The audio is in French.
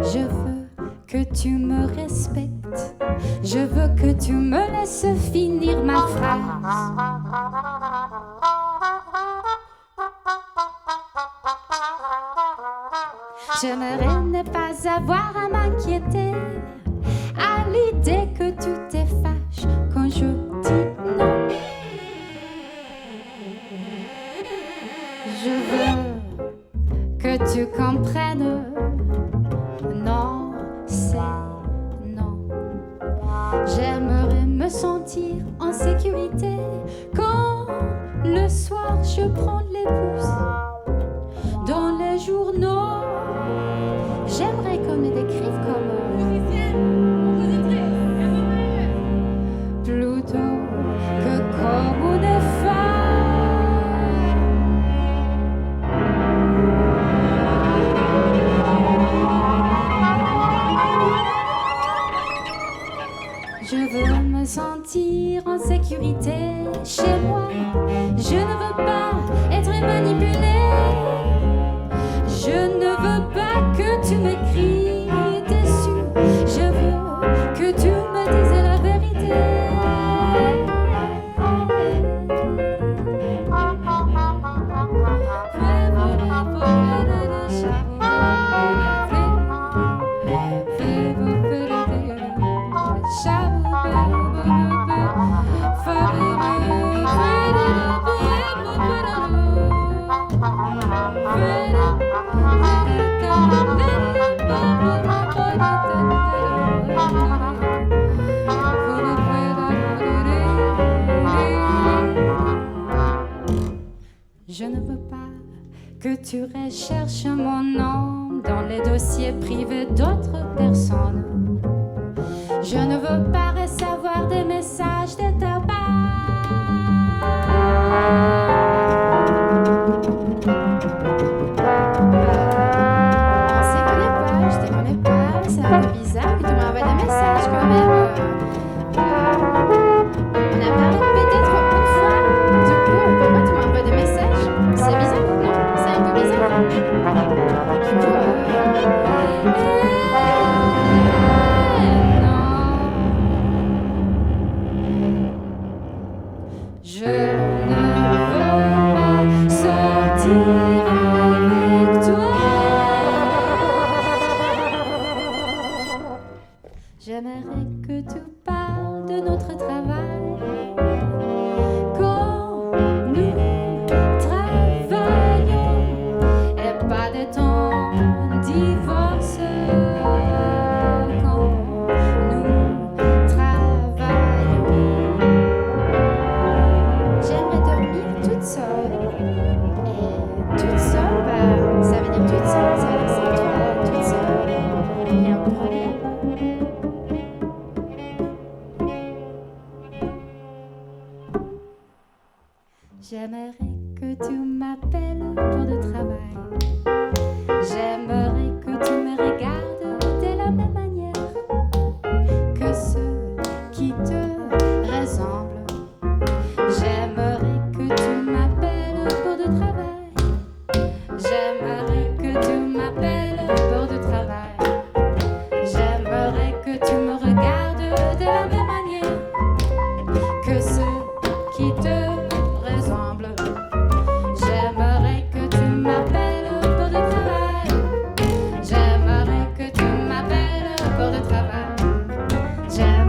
Je veux que tu me respectes. Je veux que tu me laisses finir ma phrase. J'aimerais ne pas avoir à m'inquiéter à l'idée que tu t'effaches quand je dis non. Je veux que tu comprennes. Non, c'est non. J'aimerais me sentir en sécurité quand le soir je prends les pouces dans les journaux. J'aimerais qu'on me décrive comme plutôt que comme une femme. Je veux me sentir en sécurité chez moi. Je ne veux pas être manipulée. Je ne veux pas que tu m'écris dessus. Je veux que tu me dises la vérité. Je ne veux pas que tu recherches mon nom dans les dossiers privés d'autres personnes. Je ne veux pas recevoir des messages de ta part. Je te connais pas, c'est un peu bizarre que tu m'envoies des messages quand même. On a parlé peut-être une fois. Du coup, pourquoi tu m'envoies des messages? C'est bizarre, non? C'est un peu bizarre. Du coup, non. Je ne veux pas sortir avec toi. J'aimerais que tu parles de notre travail. Quand nous travaillons et pas de ton divorce. Quand nous travaillons, j'aimerais dormir toute seule. Et toute seule, bah, ça veut dire toute seule, ça veut dire c'est toi, toute seule. Il y a un problème. J'aimerais que tu m'appelles pour le travail. J'aimerais que tu me regardes de la même manière que ceux qui te ressemblent. J'aimerais que tu m'appelles pour le travail. J'aimerais que tu m'appelles pour le travail. J'aimerais que tu me regardes de la même manière que ceux qui te ressemblent. J'aimerais que tu m'appelles pour le travail. J'aimerais que tu m'appelles pour le travail. J'aimerais